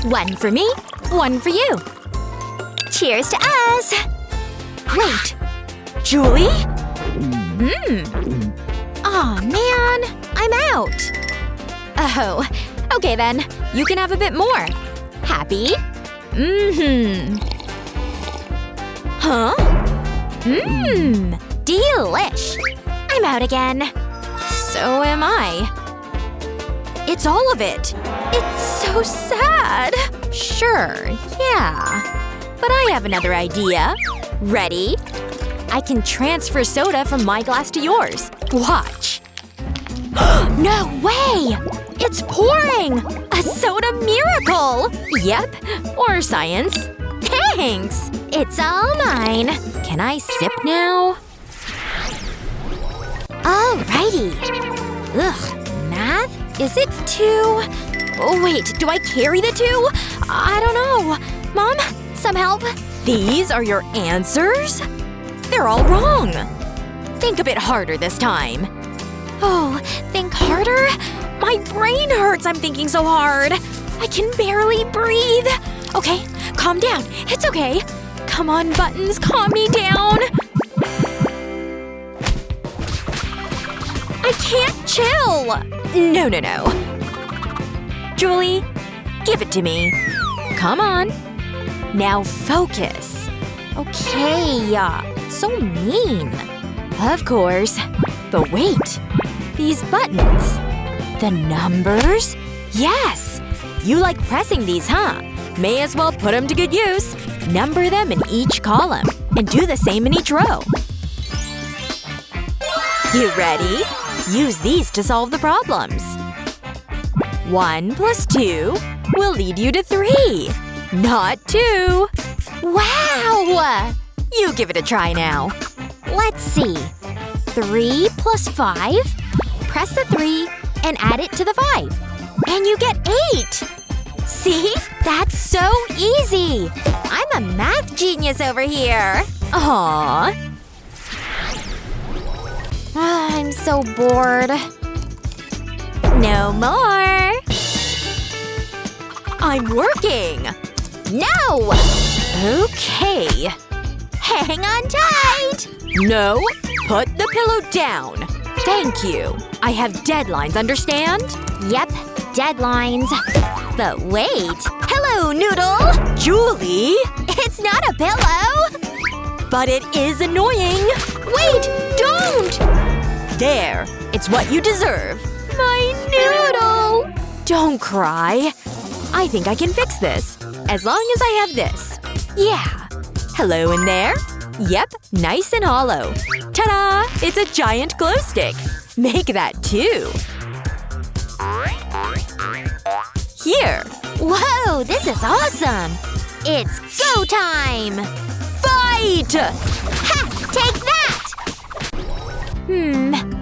One for me, one for you. Cheers to us! Wait. Julie? Aw, man. I'm out. Oh. Okay then. You can have a bit more. Happy? Huh? Delish. I'm out again. So am I. It's all of it. It's so sad. Sure, yeah. But I have another idea. Ready? I can transfer soda from my glass to yours. Watch. No way! It's pouring! A soda miracle! Yep. Or science. Thanks! It's all mine. Can I sip now? Alrighty. Ugh. Math? Is it 2? Oh, wait. Do I carry the 2? I don't know. Mom? Some help? These are your answers? They're all wrong. Think a bit harder this time. Oh, think harder? My brain hurts I'm thinking so hard. I can barely breathe. Okay, calm down. It's okay. Come on, buttons, calm me down. I can't chill. No. Julie, give it to me. Come on. Now focus. Okay, so mean. Of course. But wait. These buttons. The numbers? Yes! You like pressing these, huh? May as well put them to good use. Number them in each column. And do the same in each row. You ready? Use these to solve the problems. 1 plus 2 will lead you to 3. Not 2. Wow! You give it a try now. Let's see. 3 plus 5. Press the 3 and add it to the 5. And you get 8! See? That's so easy! I'm a math genius over here! Aww. I'm so bored. No more! I'm working! No! Okay. Hang on tight! No! Put the pillow down. Thank you. I have deadlines, understand? Yep, deadlines. But wait. Hello, Noodle! Julie! It's not a pillow! But it is annoying. Wait! Don't! There. It's what you deserve. My noodle! Don't cry. I think I can fix this. As long as I have this. Yeah. Hello in there? Yep, nice and hollow. Ta-da! It's a giant glow stick. Make that too. Here. Whoa, this is awesome! It's go time! Fight! Ha! Take that!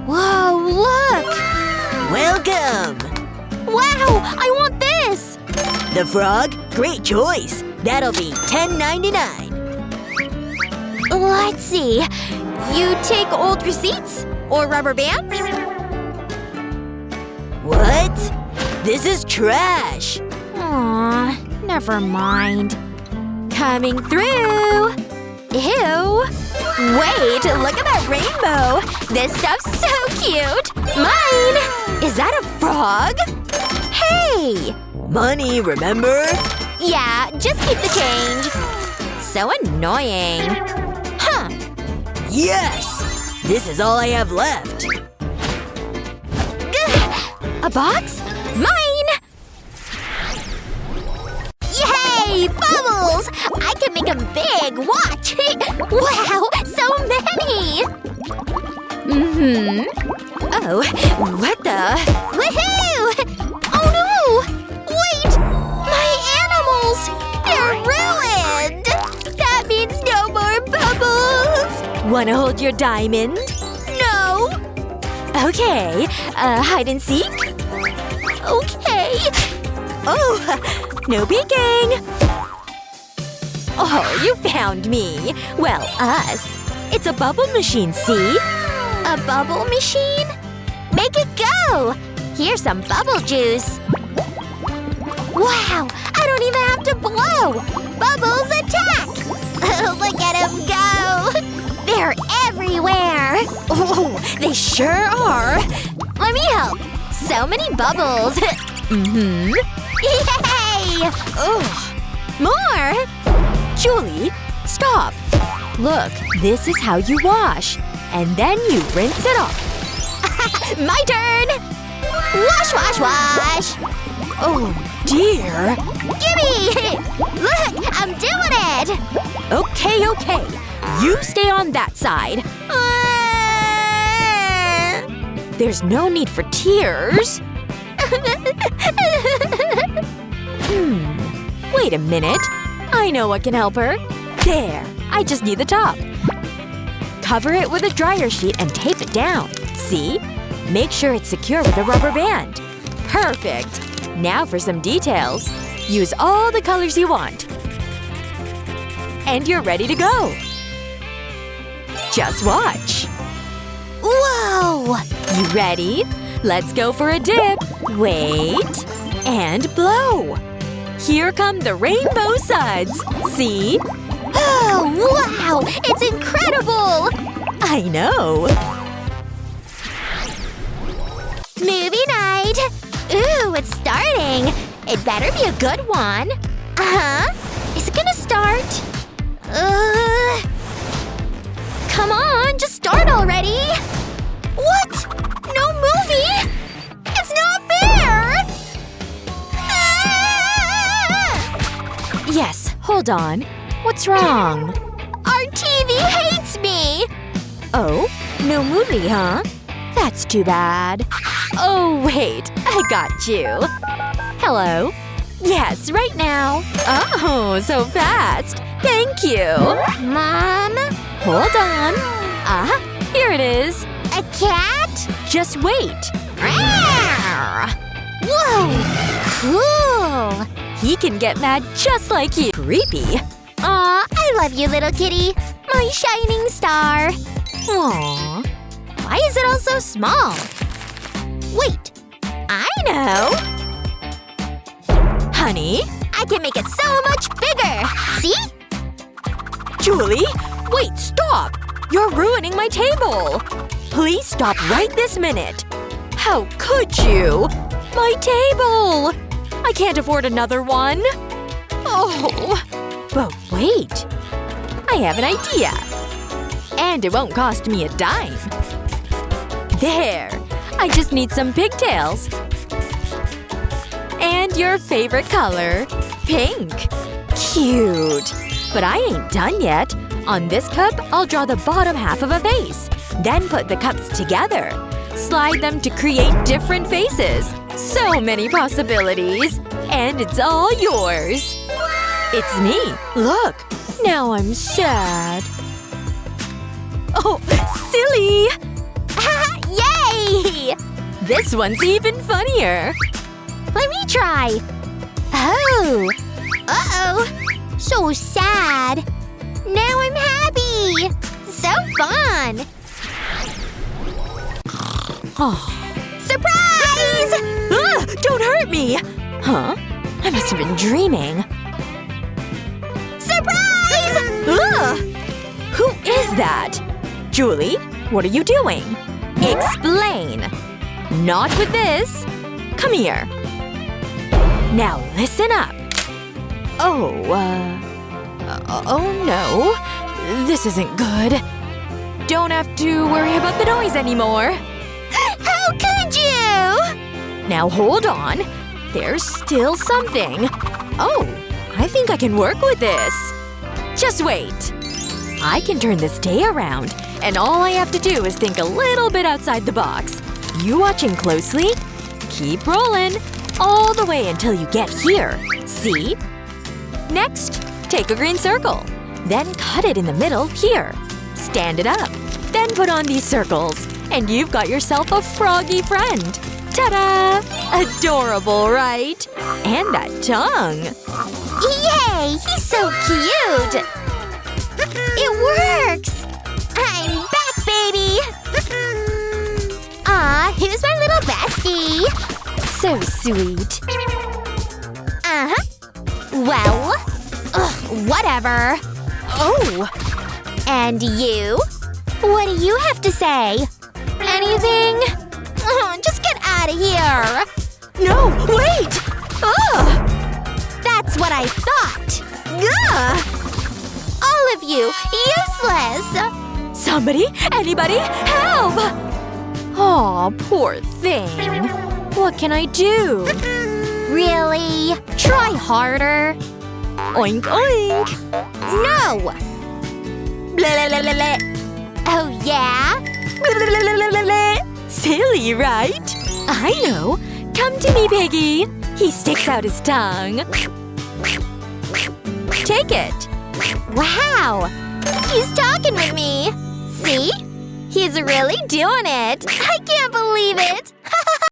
Whoa, look! Welcome! Wow! I want this! The frog? Great choice! That'll be $10.99. Let's see. You take old receipts? Or rubber bands? What? This is trash! Aw, never mind. Coming through! Ew! Wait, look at that rainbow! This stuff's so cute! Mine! Is that a frog? Hey! Money, remember? Yeah, just keep the change. So annoying. Huh. Yes! This is all I have left. A box? Mine! Yay! Bubbles! I can make them big! Watch! Wow! So many! Oh. What the? Woohoo! Oh no! Wait! My animals! They're ruined! That means no more bubbles! Wanna hold your diamond? No! Okay. Hide and seek? Okay. Oh! No peeking! Oh, you found me. Well, us. It's a bubble machine, see? A bubble machine? Make it go! Here's some bubble juice. Wow! I don't Oh, they sure are. Let me help. So many bubbles. Mm-hmm. Yay! Ugh. More! Julie, stop. Look, this is how you wash. And then you rinse it off. My turn! Wash, wash, wash! Oh, dear. Gimme! Look, I'm doing it! Okay, okay. You stay on that side. There's no need for tears. Wait a minute. I know what can help her. There. I just need the top. Cover it with a dryer sheet and tape it down. See? Make sure it's secure with a rubber band. Perfect. Now for some details. Use all the colors you want. And you're ready to go. Just watch. Whoa! You ready? Let's go for a dip. Wait. And blow. Here come the rainbow suds. See? Oh, wow! It's incredible! I know. Movie night! Ooh, it's starting. It better be a good one. Uh-huh. Is it gonna start? Come on, just start already! What? No movie? It's not fair! Ah! Yes, hold on. What's wrong? Our TV hates me! Oh? No movie, huh? That's too bad. Oh, wait. I got you. Hello? Yes, right now. Oh, so fast. Thank you. Mom? Hold on. Here it is. A cat? Just wait. Whoa! Cool! He can get mad just like you. Creepy. Aw, I love you, little kitty. My shining star. Aww. Why is it all so small? Wait. I know! Honey? I can make it so much bigger! See? Julie? Wait, stop! You're ruining my table! Please stop right this minute! How could you? My table! I can't afford another one! Oh… But wait… I have an idea! And it won't cost me a dime. There! I just need some pigtails. And your favorite color. Pink. Cute. But I ain't done yet. On this cup, I'll draw the bottom half of a vase. Then put the cups together. Slide them to create different faces. So many possibilities. And it's all yours. It's me. Look. Now I'm sad. Oh, silly! Yay! This one's even funnier. Let me try. Oh. Uh-oh. So sad. Now I'm happy. So fun. Oh. Surprise! Don't hurt me! Huh? I must have been dreaming. Surprise! Who is that? Julie, what are you doing? Explain. Not with this. Come here. Now listen up. Oh no. This isn't good. Don't have to worry about the noise anymore. How could you? Now hold on. There's still something. Oh, I think I can work with this. Just wait. I can turn this day around, and all I have to do is think a little bit outside the box. You watching closely? Keep rolling. All the way until you get here. See? Next, take a green circle. Then cut it in the middle here. Stand it up. Then put on these circles. And you've got yourself a froggy friend. Ta-da! Adorable, right? And that tongue. Yay! He's so cute! It works! I'm back, baby! Aw, who's my little bestie? So sweet. Uh-huh. Well… whatever. Oh. And you? What do you have to say? anything? Just get out of here! No, wait! Ugh! That's what I thought! Ugh! All of you, useless! Somebody? Anybody? Help! Aw, poor thing. What can I do? Really? Try harder. Oink oink! No! Blah, blah, blah, blah, blah. Oh yeah? Blah, blah, blah, blah, blah, blah. Silly, right? I know. Come to me, Piggy. He sticks out his tongue. Take it. Wow! He's talking with me! See? He's really doing it! I can't believe it!